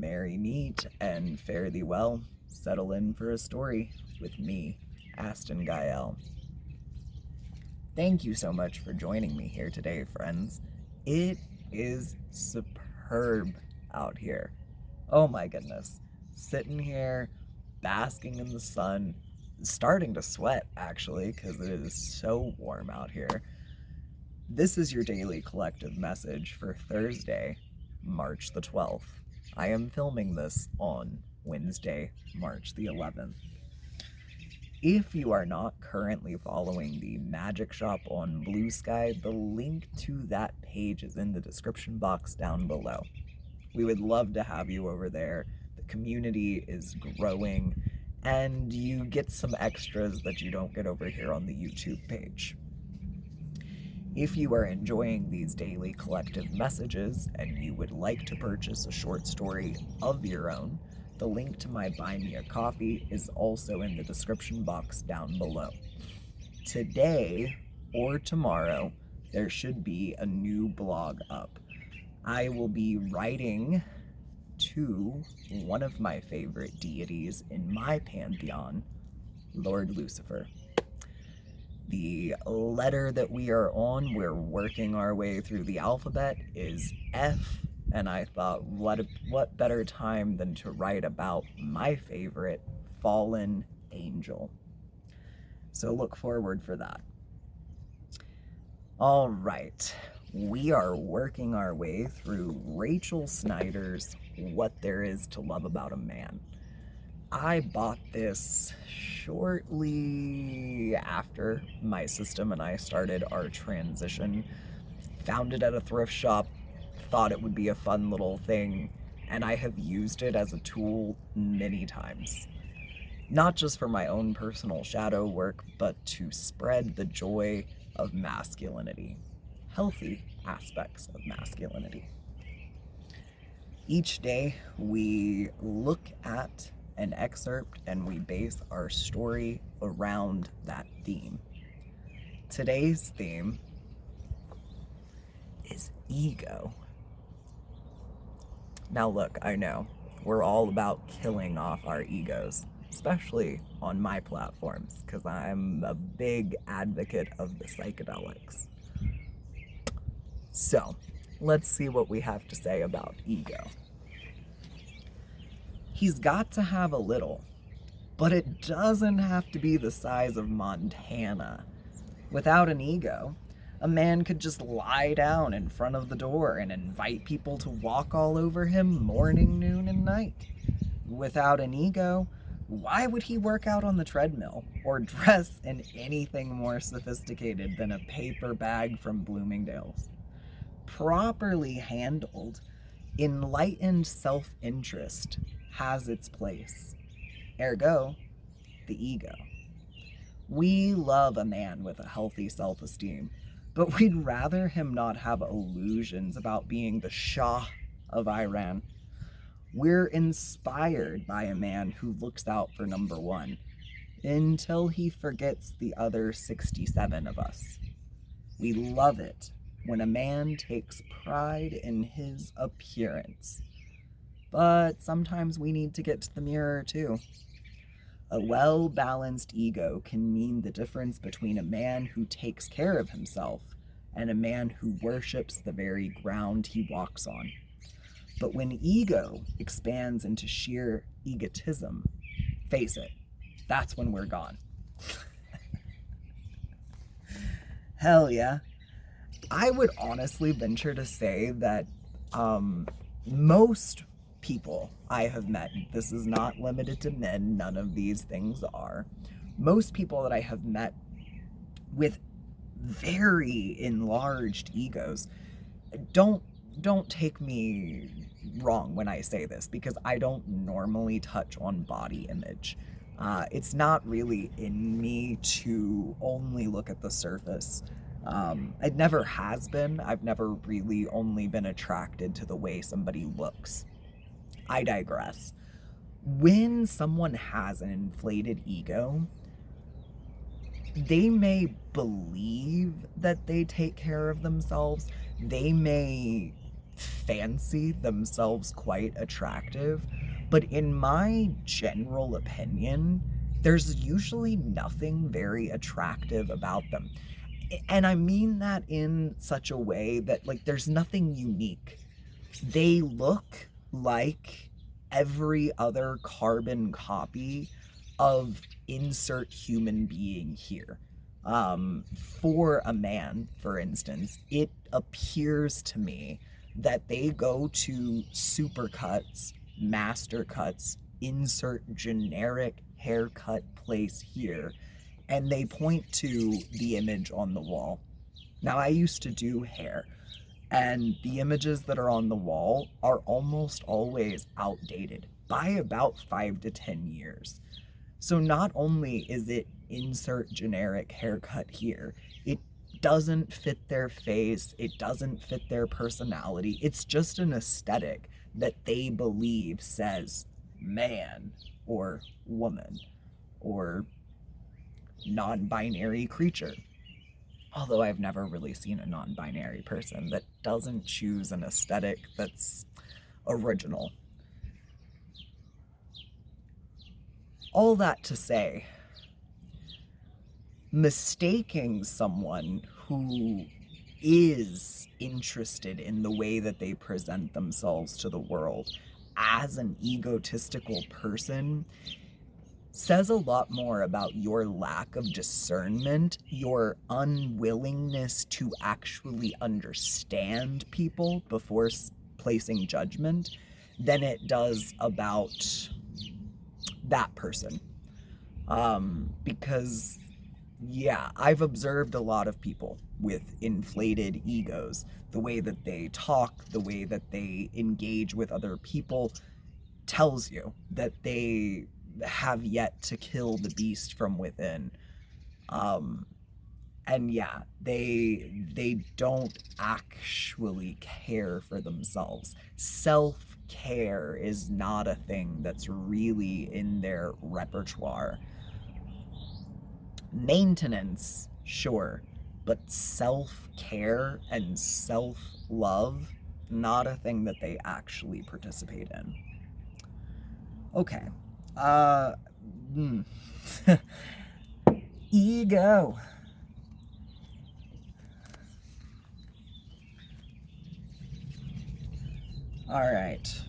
merry meet and fare thee well. Settle in for a story with me, Astin Gaël. Thank you so much for joining me here today, friends. It is superb out here. Oh my goodness. Sitting here, basking in the sun, starting to sweat actually, because it is so warm out here. This is your daily collective message for Thursday, March the 12th. I am filming this on Wednesday, March the 11th. If you are not currently following the magic shop on BlueSky, the link to that page is in the description box down below. We would love to have you over there. The community is growing, and you get some extras that you don't get over here on the YouTube page. If you are enjoying these daily collective messages and you would like to purchase a short story of your own, the link to my Buy Me a Coffee is also in the description box down below. Today or tomorrow, there should be a new blog up. I will be writing to one of my favorite deities in my pantheon, Lord Lucifer. The letter that we are on, we're working our way through the alphabet, is F, and I thought, what better time than to write about my favorite fallen angel. So look forward for that. All right, we are working our way through Rachel Snyder's What There Is to Love About a Man. I bought this shortly after my system and I started our transition. Found it at a thrift shop, thought it would be a fun little thing, and I have used it as a tool many times. Not just for my own personal shadow work, but to spread the joy of masculinity, healthy aspects of masculinity. Each day we look at an excerpt and we base our story around that theme. Today's theme is ego. Now look, I know we're all about killing off our egos, especially on my platforms, because I'm a big advocate of the psychedelics. So let's see what we have to say about ego. He's got to have a little, but it doesn't have to be the size of Montana. Without an ego, a man could just lie down in front of the door and invite people to walk all over him morning, noon, and night. Without an ego, why would he work out on the treadmill or dress in anything more sophisticated than a paper bag from Bloomingdale's? Properly handled, enlightened self-interest has its place. Ergo, the ego. We love a man with a healthy self-esteem, but we'd rather him not have illusions about being the Shah of Iran. We're inspired by a man who looks out for number one, until he forgets the other 67 of us. We love it when a man takes pride in his appearance. But sometimes we need to get to the mirror too. A well-balanced ego can mean the difference between a man who takes care of himself and a man who worships the very ground he walks on. But when ego expands into sheer egotism, face it, that's when we're gone. Hell yeah. I would honestly venture to say that most people I have met, this is not limited to men, none of these things are, most people that I have met with very enlarged egos, don't take me wrong when I say this, because I don't normally touch on body image. It's not really in me to only look at the surface. It never has been. I've never really only been attracted to the way somebody looks. I digress. When someone has an inflated ego, they may believe that they take care of themselves. They may fancy themselves quite attractive, but in my general opinion, there's usually nothing very attractive about them. And I mean that in such a way that, like, there's nothing unique. They look like every other carbon copy of insert human being here. For a man, for instance, it appears to me that they go to supercuts, master cuts, insert generic haircut place here, and they point to the image on the wall. Now, I used to do hair, and the images that are on the wall are almost always outdated by about 5 to 10 years. So not only is it insert generic haircut here, it doesn't fit their face, it doesn't fit their personality. It's just an aesthetic that they believe says man or woman or non-binary creature. Although I've never really seen a non-binary person that doesn't choose an aesthetic that's original. All that to say, mistaking someone who is interested in the way that they present themselves to the world as an egotistical person says a lot more about your lack of discernment, your unwillingness to actually understand people before placing judgment, than it does about that person. Because, yeah, I've observed a lot of people with inflated egos. The way that they talk, the way that they engage with other people tells you that they have yet to kill the beast from within. And yeah, they don't actually care for themselves. Self-care is not a thing that's really in their repertoire. Maintenance, sure, but self-care and self-love, not a thing that they actually participate in. Okay. Ego. All right.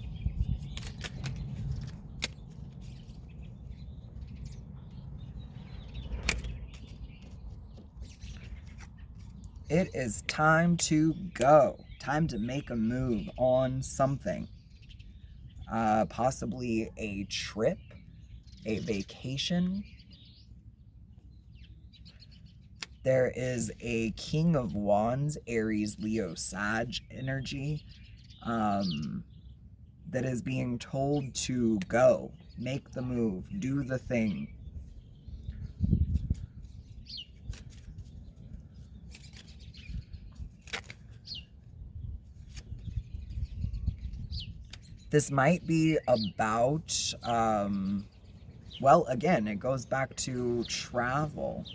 It is time to go. Time to make a move on something. Possibly a trip, a vacation. There is a King of Wands, Aries, Leo, Sag energy that is being told to go, make the move, do the thing. This might be about, well, again, it goes back to travel.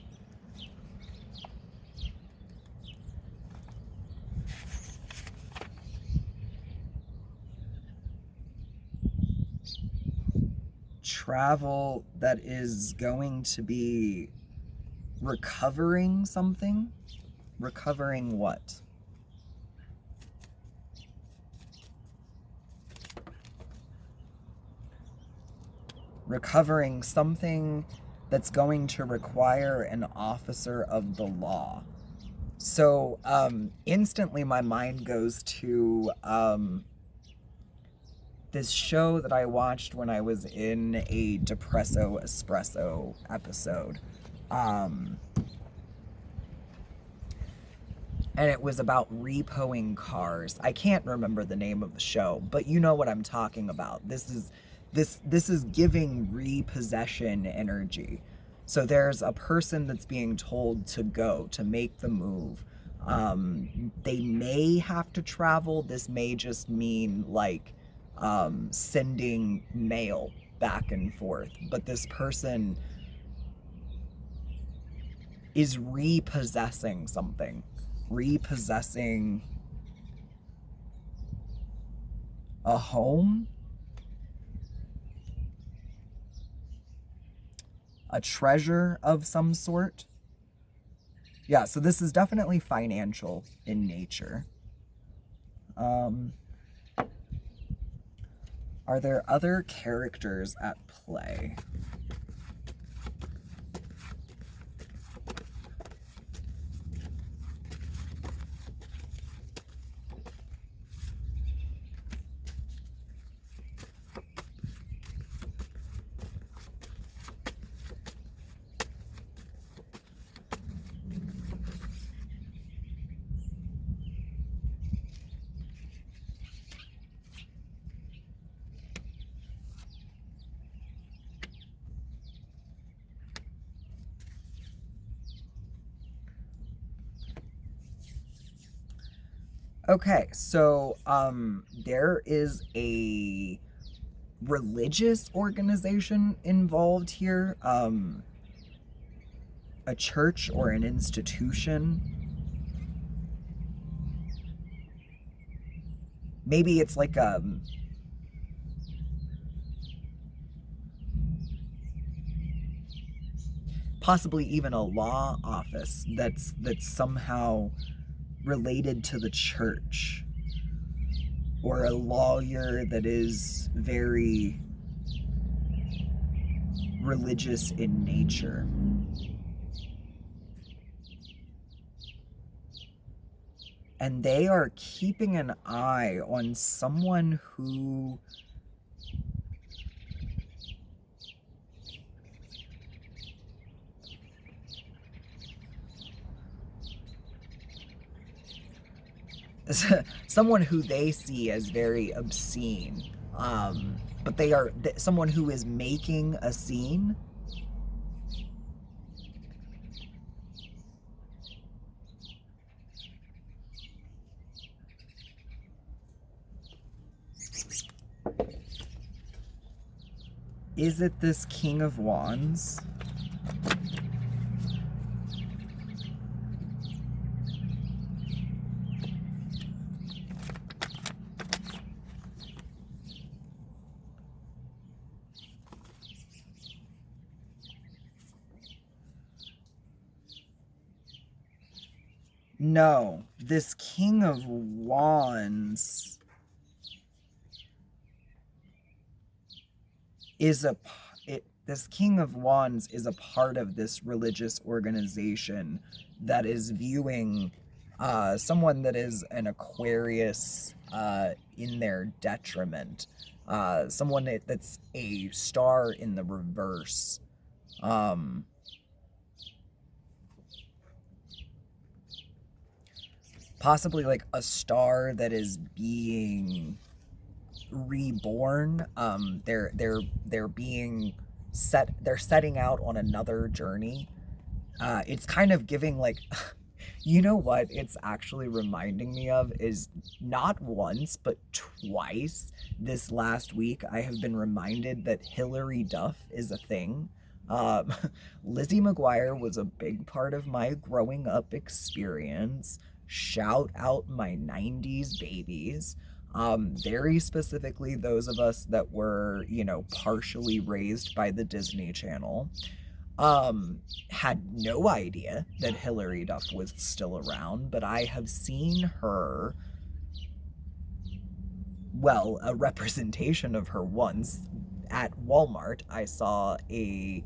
Travel that is going to be recovering something. Recovering what? Recovering something that's going to require an officer of the law. So instantly my mind goes to this show that I watched when I was in a Depresso Espresso episode. And it was about repoing cars. I can't remember the name of the show, but you know what I'm talking about. This is giving repossession energy. So there's a person that's being told to go, to make the move. They may have to travel. This may just mean like sending mail back and forth. But this person is repossessing something. Repossessing A home, a treasure of some sort. Yeah, so this is definitely financial in nature. Are there other characters at play? Okay, so there is a religious organization involved here, a church or an institution. Maybe it's like possibly even a law office that's somehow related to the church, or a lawyer that is very religious in nature. And they are keeping an eye on someone who they see as very obscene, but they are someone who is making a scene. Is it this King of Wands? No, this King of Wands is this King of Wands is a part of this religious organization that is viewing someone that is an Aquarius in their detriment. Someone that's a star in the reverse. Possibly like a star that is being reborn. They're being they're setting out on another journey. It's kind of giving like you know what it's actually reminding me of is not once but twice this last week I have been reminded that Hillary Duff is a thing. Lizzie McGuire was a big part of my growing up experience. Shout out my 90s babies. Very specifically those of us that were, you know, partially raised by the Disney Channel. Had no idea that Hillary Duff was still around, but I have seen her, well, a representation of her once at Walmart. I saw a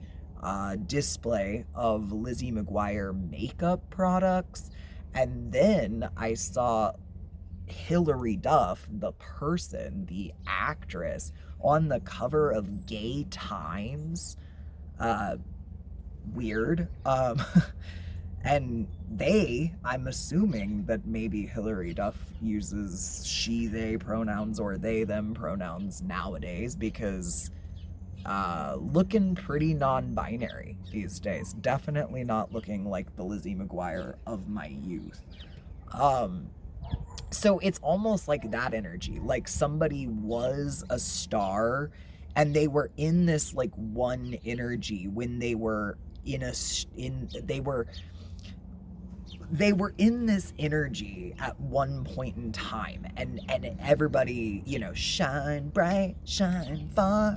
display of Lizzie McGuire makeup products, and then I saw Hillary Duff, the person, the actress, on the cover of Gay Times. Weird. And I'm assuming that maybe Hillary Duff uses she, they pronouns or they, them pronouns nowadays because looking pretty non-binary these days. Definitely not looking like the Lizzie McGuire of my youth. So it's almost like that energy, like somebody was a star and they were in this like one energy when they were they were they were in this energy at one point in time, and everybody, you know, shine bright, shine far,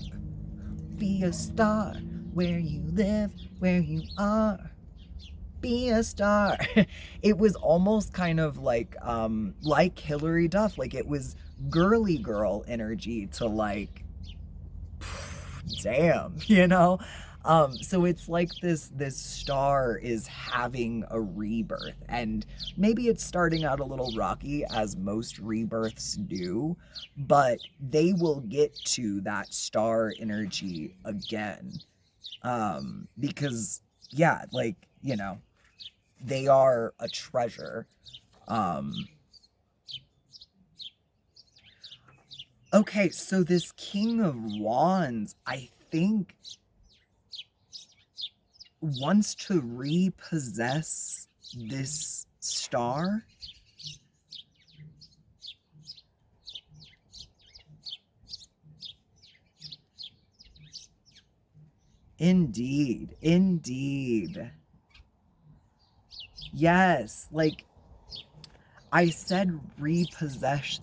be a star where you live, where you are, be a star. It was almost kind of like Hillary Duff, like it was girly girl energy to like, damn, you know. So it's like this star is having a rebirth, and maybe it's starting out a little rocky, as most rebirths do, but they will get to that star energy again, because yeah, like, you know, they are a treasure. Okay, so this King of Wands, I think, wants to repossess this star. Indeed, indeed. Yes, like I said, repossession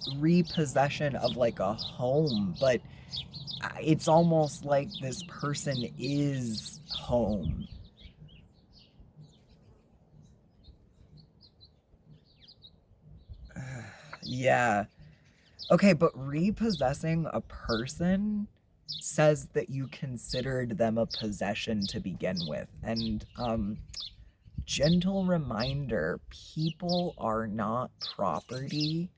of like a home, but it's almost like this person is home. Yeah. Okay, but repossessing a person says that you considered them a possession to begin with. And gentle reminder, people are not property.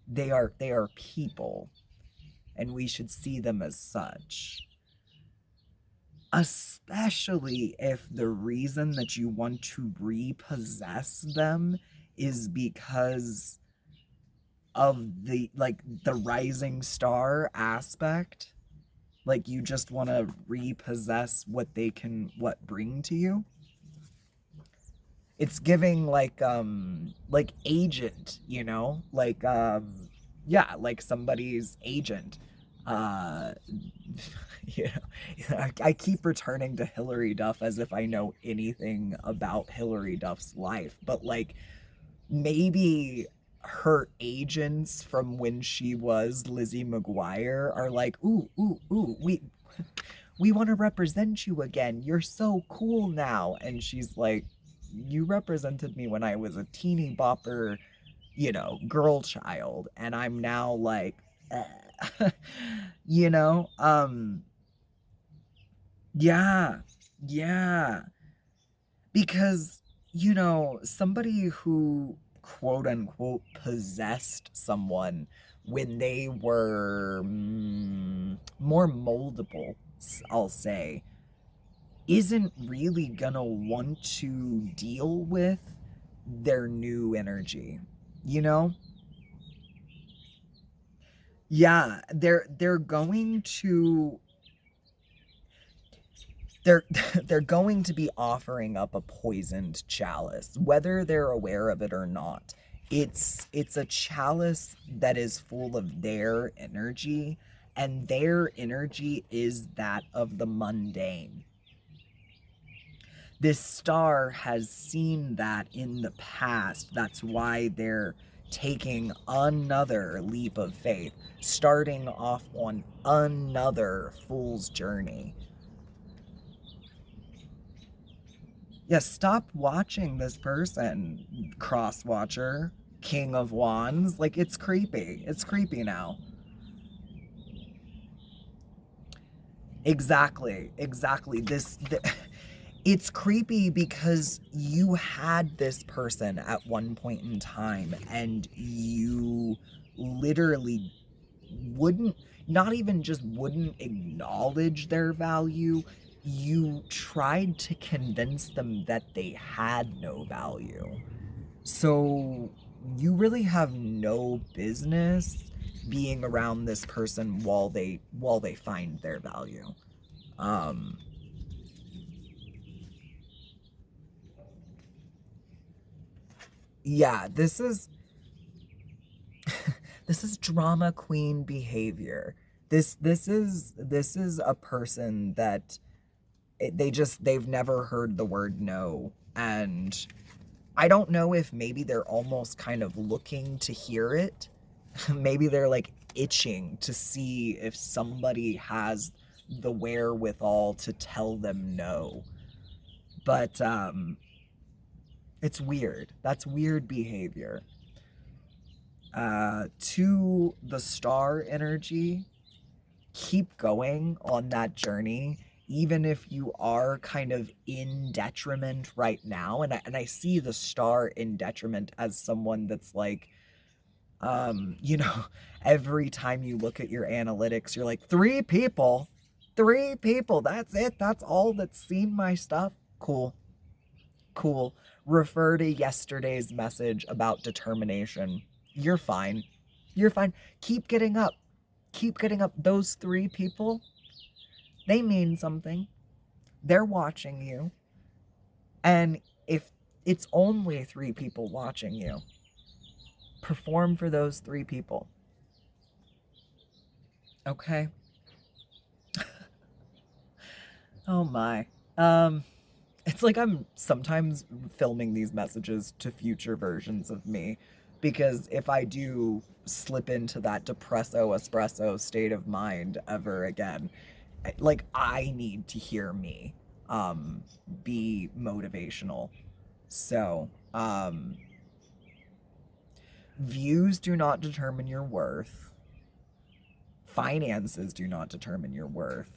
They are people, and we should see them as such. Especially if the reason that you want to repossess them is because of the rising star aspect. Like you just want to repossess what they can bring to you. It's giving like agent, you know, like yeah, like somebody's agent. uh you know, I keep returning to Hillary Duff as if I know anything about Hillary Duff's life, but like maybe her agents from when she was Lizzie McGuire are like, ooh, we want to represent you again. You're so cool now. And she's like, you represented me when I was a teeny bopper, you know, girl child, and I'm now like, you know, yeah, yeah, because, you know, somebody who quote unquote possessed someone when they were more moldable, I'll say, isn't really gonna want to deal with their new energy, you know? Yeah, they're going to they're they're going to be offering up a poisoned chalice, whether they're aware of it or not. It's a chalice that is full of their energy, and their energy is that of the mundane. This star has seen that in the past. That's why they're taking another leap of faith, starting off on another fool's journey. Yeah, stop watching this person, cross watcher, King of Wands. Like, it's creepy. It's creepy now. Exactly. It's creepy because you had this person at one point in time, and you literally wouldn't, not even just wouldn't acknowledge their value, you tried to convince them that they had no value. So you really have no business being around this person while they find their value. Um yeah, this is drama queen behavior. This is a person that they've never heard the word no, and I don't know if maybe they're almost kind of looking to hear it. Maybe they're like itching to see if somebody has the wherewithal to tell them no. But it's weird. That's weird behavior. To the star energy, keep going on that journey, even if you are kind of in detriment right now. And I see the star in detriment as someone that's like, you know, every time you look at your analytics, you're like, three people, that's it, that's all that's seen my stuff. Cool, cool. Refer to yesterday's message about determination. You're fine. You're fine. Keep getting up. Keep getting up. Those three people, they mean something. They're watching you. And if it's only three people watching you, perform for those three people. Okay? Oh my. It's like I'm sometimes filming these messages to future versions of me, because if I do slip into that depresso espresso state of mind ever again, like I need to hear me be motivational. So, views do not determine your worth. Finances do not determine your worth.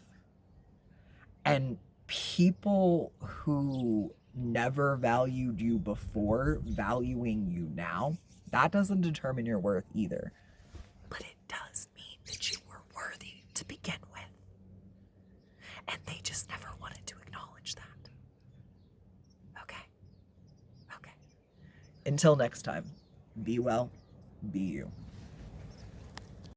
And people who never valued you before valuing you now, that doesn't determine your worth either. But it does mean that you were worthy to begin with. And they just never wanted to acknowledge that. Okay. Okay. Until next time, be well, be you.